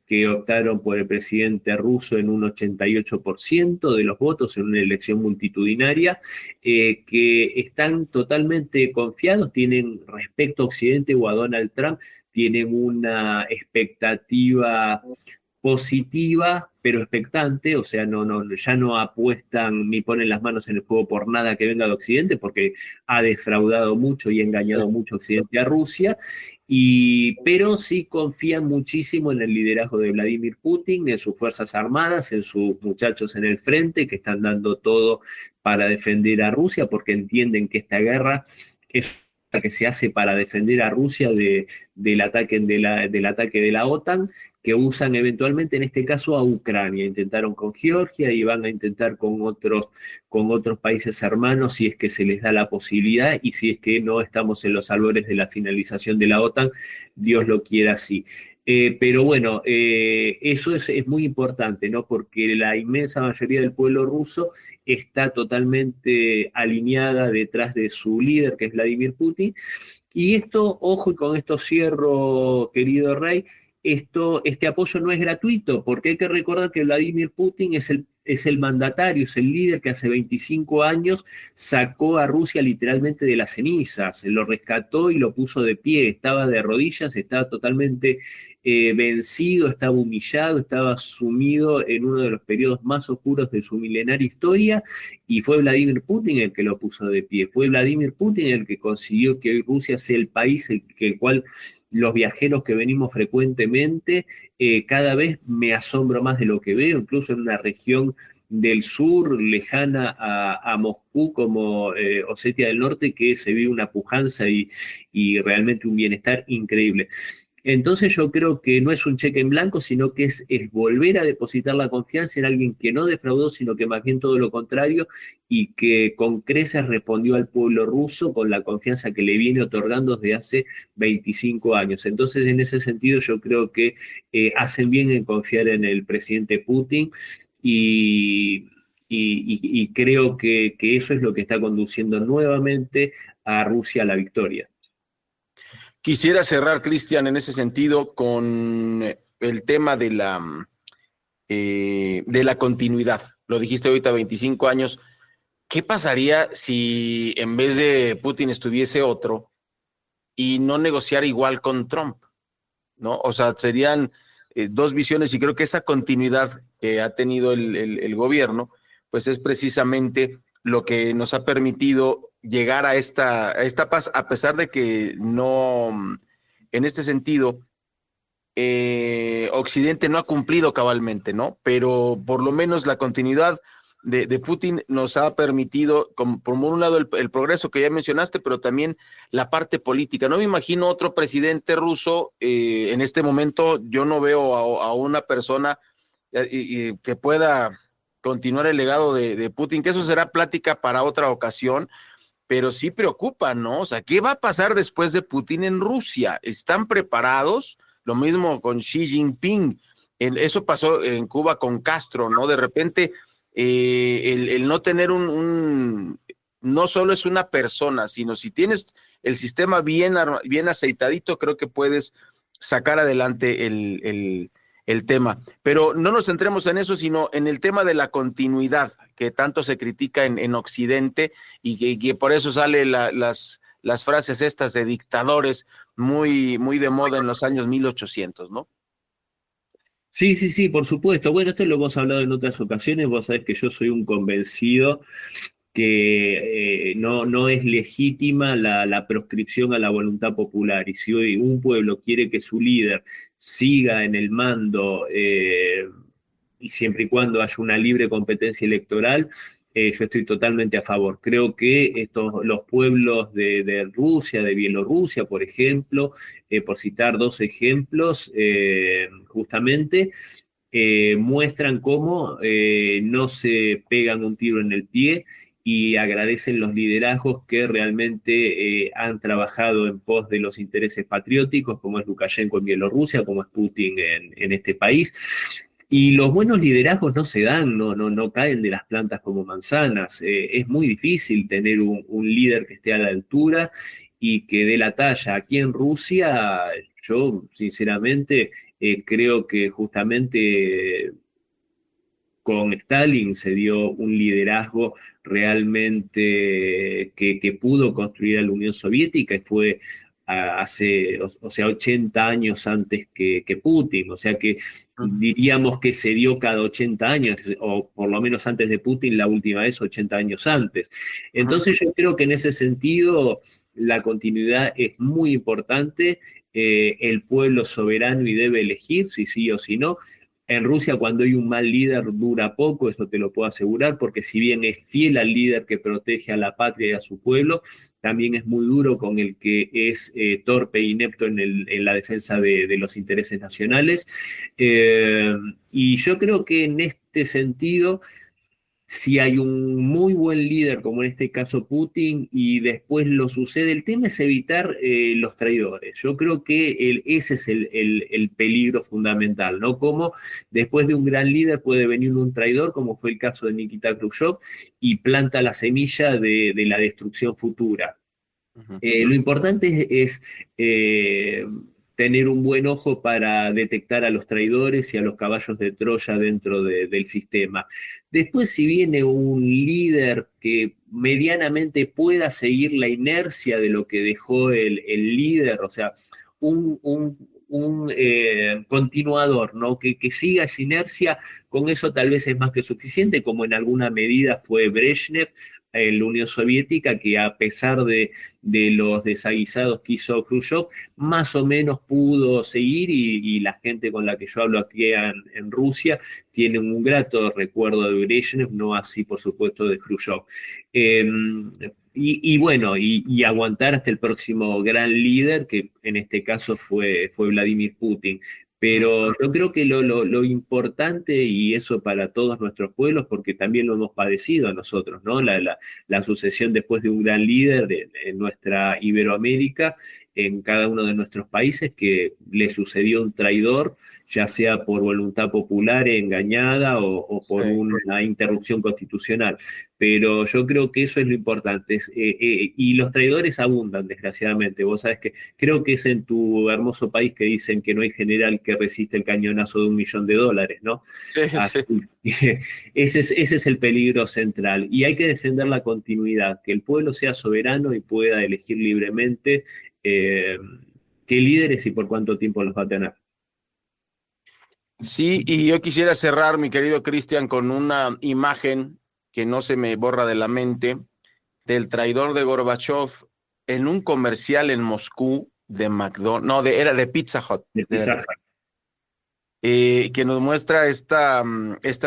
que optaron por el presidente ruso en un 88% de los votos en una elección multitudinaria, que están totalmente confiados, tienen respecto a Occidente o a Donald Trump, tienen una expectativa positiva, pero expectante, o sea, ya no apuestan ni ponen las manos en el fuego por nada que venga de Occidente, porque ha defraudado mucho y engañado mucho Occidente a Rusia, pero sí confían muchísimo en el liderazgo de Vladimir Putin, en sus fuerzas armadas, en sus muchachos en el frente, que están dando todo para defender a Rusia, porque entienden que esta guerra es la que se hace para defender a Rusia del ataque de la OTAN, que usan eventualmente, en este caso, a Ucrania. Intentaron con Georgia y van a intentar con otros países hermanos, si es que se les da la posibilidad, y si es que no estamos en los albores de la finalización de la OTAN, Dios lo quiera así. Pero bueno, eso es muy importante, ¿no? Porque la inmensa mayoría del pueblo ruso está totalmente alineada detrás de su líder, que es Vladimir Putin. Y esto, ojo, y con esto cierro, querido Rey, este apoyo no es gratuito, porque hay que recordar que Vladimir Putin es el mandatario, es el líder que hace 25 años sacó a Rusia literalmente de las cenizas, lo rescató y lo puso de pie, estaba de rodillas, estaba totalmente vencido, estaba humillado, estaba sumido en uno de los periodos más oscuros de su milenaria historia, y fue Vladimir Putin el que lo puso de pie, fue Vladimir Putin el que consiguió que hoy Rusia sea el país el cual los viajeros que venimos frecuentemente, cada vez me asombro más de lo que veo, incluso en una región del sur, lejana a Moscú, como Osetia del Norte, que se vive una pujanza y realmente un bienestar increíble. Entonces yo creo que no es un cheque en blanco, sino que es volver a depositar la confianza en alguien que no defraudó, sino que más bien todo lo contrario, y que con creces respondió al pueblo ruso con la confianza que le viene otorgando desde hace 25 años. Entonces, en ese sentido, yo creo que hacen bien en confiar en el presidente Putin y creo que eso es lo que está conduciendo nuevamente a Rusia a la victoria. Quisiera cerrar, Cristian, en ese sentido, con el tema de la continuidad. Lo dijiste ahorita, 25 años. ¿Qué pasaría si en vez de Putin estuviese otro y no negociara igual con Trump? ¿No? O sea, serían dos visiones, y creo que esa continuidad que ha tenido el gobierno, pues es precisamente lo que nos ha permitido llegar a esta paz, a pesar de que no, en este sentido, Occidente no ha cumplido cabalmente, ¿no? Pero por lo menos la continuidad de Putin nos ha permitido, por un lado, el progreso que ya mencionaste, pero también la parte política. No me imagino otro presidente ruso en este momento. Yo no veo a una persona que pueda continuar el legado de Putin, que eso será plática para otra ocasión, pero sí preocupa, ¿no? O sea, ¿qué va a pasar después de Putin en Rusia? ¿Están preparados? Lo mismo con Xi Jinping. Eso pasó en Cuba con Castro, ¿no? De repente, el no tener no solo es una persona, sino si tienes el sistema bien aceitadito, creo que puedes sacar adelante el tema. Pero no nos centremos en eso, sino en el tema de la continuidad, que tanto se critica en Occidente, y que por eso salen las frases estas de dictadores muy, muy de moda en los años 1800, ¿no? Sí, por supuesto. Bueno, esto lo hemos hablado en otras ocasiones. Vos sabés que yo soy un convencido que no es legítima la proscripción a la voluntad popular. Y si hoy un pueblo quiere que su líder siga en el mando, y siempre y cuando haya una libre competencia electoral, yo estoy totalmente a favor. Creo que los pueblos de Rusia, de Bielorrusia, por ejemplo, por citar dos ejemplos, justamente, muestran cómo no se pegan un tiro en el pie y agradecen los liderazgos que realmente han trabajado en pos de los intereses patrióticos, como es Lukashenko en Bielorrusia, como es Putin en este país. Y los buenos liderazgos no se dan, no caen de las plantas como manzanas. Es muy difícil tener un líder que esté a la altura y que dé la talla. Aquí en Rusia, yo sinceramente creo que justamente con Stalin se dio un liderazgo realmente que pudo construir a la Unión Soviética, y fue hace, 80 años antes que Putin, o sea que diríamos que se dio cada 80 años, o por lo menos antes de Putin, la última vez 80 años antes. Entonces yo creo que en ese sentido la continuidad es muy importante, el pueblo es soberano y debe elegir si sí o si no. En Rusia, cuando hay un mal líder, dura poco, eso te lo puedo asegurar, porque si bien es fiel al líder que protege a la patria y a su pueblo, también es muy duro con el que es torpe e inepto en la defensa de los intereses nacionales. Y yo creo que en este sentido si hay un muy buen líder, como en este caso Putin, y después lo sucede, el tema es evitar los traidores. Yo creo que ese es el peligro fundamental, ¿no? Como después de un gran líder puede venir un traidor, como fue el caso de Nikita Khrushchev, y planta la semilla de la destrucción futura. Lo importante es tener un buen ojo para detectar a los traidores y a los caballos de Troya dentro del sistema. Después, si viene un líder que medianamente pueda seguir la inercia de lo que dejó el líder, o sea, un continuador, ¿no? Que siga esa inercia, con eso tal vez es más que suficiente, como en alguna medida fue Brezhnev en la Unión Soviética, que a pesar de los desaguisados que hizo Khrushchev, más o menos pudo seguir, y la gente con la que yo hablo aquí en Rusia tiene un grato recuerdo de Brezhnev, no así por supuesto de Khrushchev. Y bueno, y aguantar hasta el próximo gran líder, que en este caso fue Vladimir Putin. Pero yo creo que lo importante, y eso para todos nuestros pueblos, porque también lo hemos padecido nosotros, ¿no? La sucesión después de un gran líder en nuestra Iberoamérica, en cada uno de nuestros países, que le sucedió un traidor, ya sea por voluntad popular engañada o por una interrupción constitucional. Pero yo creo que eso es lo importante. Y los traidores abundan, desgraciadamente. Vos sabés que creo que es en tu hermoso país que dicen que no hay general que resiste el cañonazo de $1.000.000, ¿no? Sí, Así sí. que ese es el peligro central. Y hay que defender la continuidad, que el pueblo sea soberano y pueda elegir libremente qué líderes y por cuánto tiempo los va a tener. Sí, y yo quisiera cerrar, mi querido Cristian, con una imagen que no se me borra de la mente, del traidor de Gorbachev en un comercial en Moscú de McDonald's, no, era de Pizza Hut. Que nos muestra esta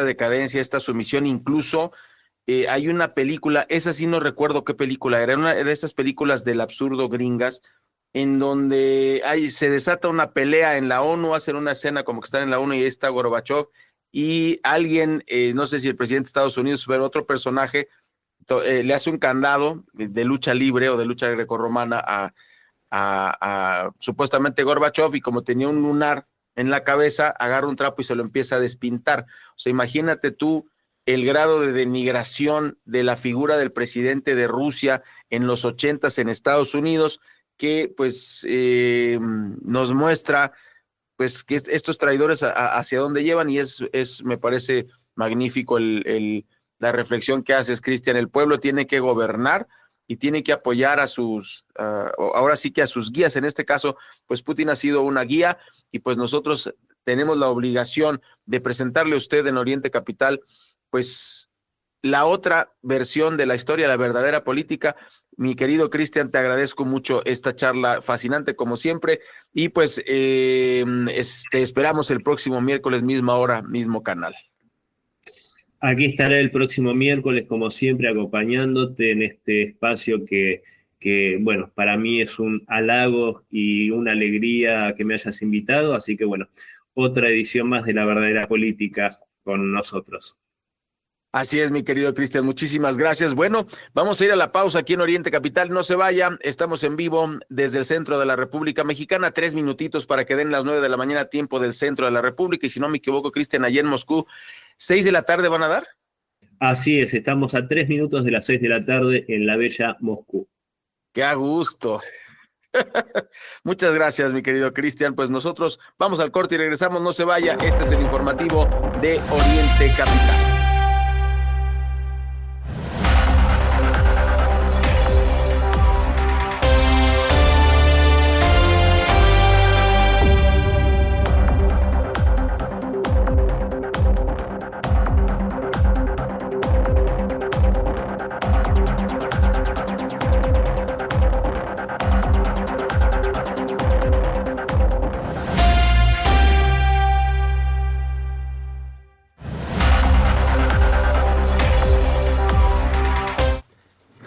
decadencia, esta sumisión. Incluso hay una película, esa sí no recuerdo qué película era, una de esas películas del absurdo gringas, en donde se desata una pelea en la ONU, hacen una escena como que están en la ONU y ahí está Gorbachev, y alguien, no sé si el presidente de Estados Unidos, pero otro personaje, le hace un candado de lucha libre o de lucha grecorromana a supuestamente Gorbachev, y como tenía un lunar en la cabeza, agarra un trapo y se lo empieza a despintar. O sea, imagínate tú el grado de denigración de la figura del presidente de Rusia en los 80s en Estados Unidos, que pues nos muestra pues que estos traidores hacia dónde llevan, y me parece magnífico la reflexión que haces, Cristian. El pueblo tiene que gobernar y tiene que apoyar ahora sí que a sus guías. En este caso, pues Putin ha sido una guía, y pues nosotros tenemos la obligación de presentarle a usted en Oriente Capital, pues la otra versión de la historia, la verdadera política. Mi querido Cristian, te agradezco mucho esta charla fascinante como siempre, y pues te esperamos el próximo miércoles, misma hora, mismo canal. Aquí estaré el próximo miércoles, como siempre, acompañándote en este espacio que, bueno, para mí es un halago y una alegría que me hayas invitado. Así que, bueno, otra edición más de La Verdadera Política con nosotros. Así es, mi querido Cristian, muchísimas gracias. Bueno, vamos a ir a la pausa aquí en Oriente Capital. No se vaya, estamos en vivo desde el centro de la República Mexicana. 3 minutitos para que den las 9 de la mañana, tiempo del centro de la República. Y si no me equivoco, Cristian, allá en Moscú, 6 de la tarde van a dar. Así es, estamos a 3 minutos de las 6 de la tarde en la bella Moscú. ¡Qué a gusto! Muchas gracias, mi querido Cristian. Pues nosotros vamos al corte y regresamos. No se vaya, este es el informativo de Oriente Capital.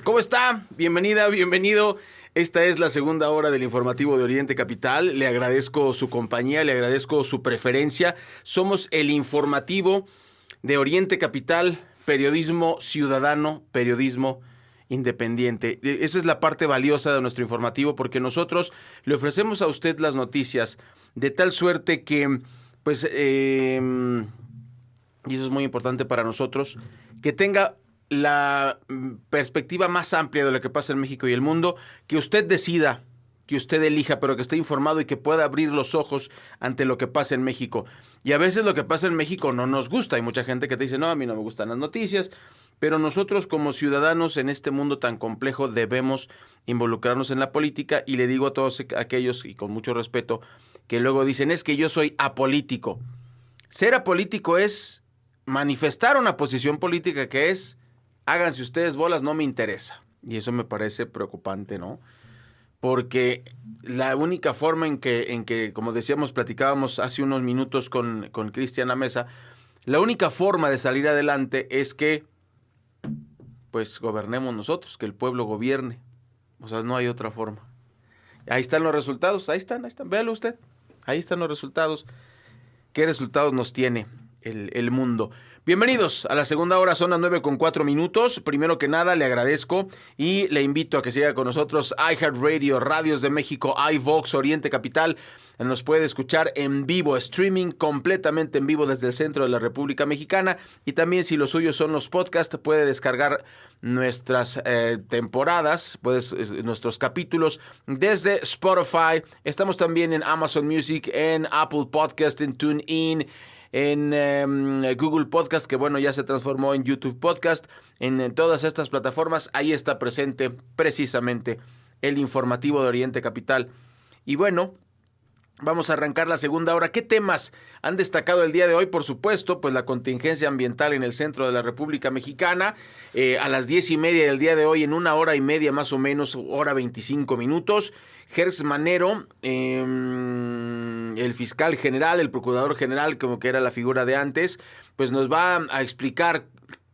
¿Cómo está? Bienvenida, bienvenido. Esta es la segunda hora del informativo de Oriente Capital. Le agradezco su compañía, le agradezco su preferencia. Somos el informativo de Oriente Capital periodismo ciudadano, periodismo independiente. Esa es la parte valiosa de nuestro informativo, porque nosotros le ofrecemos a usted las noticias de tal suerte que, pues, y eso es muy importante para nosotros, que tenga la perspectiva más amplia de lo que pasa en México y el mundo, que usted decida, que usted elija, pero que esté informado y que pueda abrir los ojos ante lo que pasa en México. Y a veces lo que pasa en México no nos gusta. Hay mucha gente que te dice, no, a mí no me gustan las noticias, pero nosotros como ciudadanos en este mundo tan complejo debemos involucrarnos en la política. Y le digo a todos aquellos, y con mucho respeto, que luego dicen, es que yo soy apolítico. Ser apolítico es manifestar una posición política que es, háganse ustedes bolas, no me interesa. Y eso me parece preocupante, ¿no? Porque la única forma en que, como decíamos, platicábamos hace unos minutos con Cristian Amesa, la única forma de salir adelante es que, pues, gobernemos nosotros, que el pueblo gobierne. O sea, no hay otra forma. Ahí están los resultados, ahí están, véalo usted. Ahí están los resultados. ¿Qué resultados nos tiene el mundo? Bienvenidos a la segunda hora, son las 9:04. Primero que nada, le agradezco y le invito a que siga con nosotros iHeartRadio, Radios de México, iVox, Oriente Capital. Nos puede escuchar en vivo, streaming completamente en vivo desde el centro de la República Mexicana. Y también, si los suyos son los podcasts, puede descargar nuestras temporadas, nuestros capítulos desde Spotify. Estamos también en Amazon Music, en Apple Podcast, en TuneIn, en Google Podcast, que bueno, ya se transformó en YouTube Podcast. En todas estas plataformas, ahí está presente precisamente el informativo de Oriente Capital. Y bueno, vamos a arrancar la segunda hora. ¿Qué temas han destacado el día de hoy? Por supuesto, pues la contingencia ambiental en el centro de la República Mexicana. A las 10:30 del día de hoy, en 1h30 más o menos, hora 25 minutos, Gertz Manero, el fiscal general, el procurador general, como que era la figura de antes, pues nos va a explicar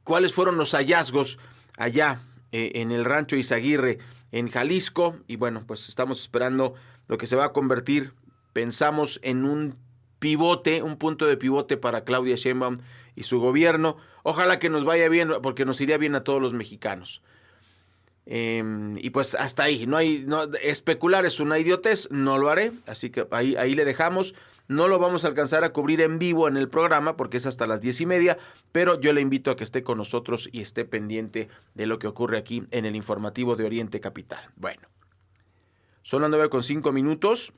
cuáles fueron los hallazgos allá en el rancho Izaguirre, en Jalisco. Y bueno, pues estamos esperando lo que se va a convertir, pensamos, en un pivote, un punto de pivote para Claudia Sheinbaum y su gobierno. Ojalá que nos vaya bien, porque nos iría bien a todos los mexicanos. Y pues hasta ahí, especular es una idiotez, no lo haré, así que ahí le dejamos. No lo vamos a alcanzar a cubrir en vivo en el programa porque es hasta las 10:30, pero yo le invito a que esté con nosotros y esté pendiente de lo que ocurre aquí en el informativo de Oriente Capital. Bueno, son las 9:05.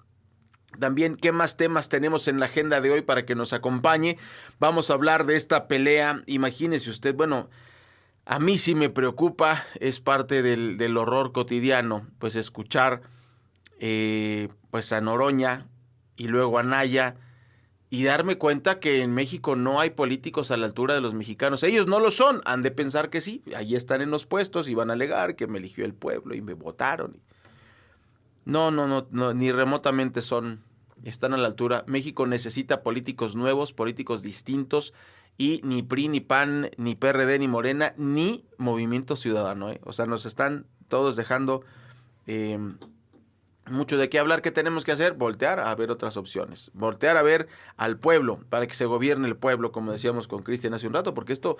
También, ¿qué más temas tenemos en la agenda de hoy para que nos acompañe? Vamos a hablar de esta pelea. Imagínese usted, bueno, a mí sí me preocupa, es parte del horror cotidiano, pues escuchar pues a Noroña y luego a Naya y darme cuenta que en México no hay políticos a la altura de los mexicanos. Ellos no lo son, han de pensar que sí, ahí están en los puestos y van a alegar que me eligió el pueblo y me votaron. No, ni remotamente están a la altura. México necesita políticos nuevos, políticos distintos, y ni PRI, ni PAN, ni PRD, ni Morena, ni Movimiento Ciudadano. O sea, nos están todos dejando mucho de qué hablar. ¿Qué tenemos que hacer? Voltear a ver otras opciones. Voltear a ver al pueblo, para que se gobierne el pueblo, como decíamos con Cristian hace un rato, porque esto,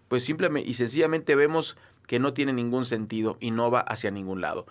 pues simplemente y sencillamente vemos que no tiene ningún sentido y no va hacia ningún lado.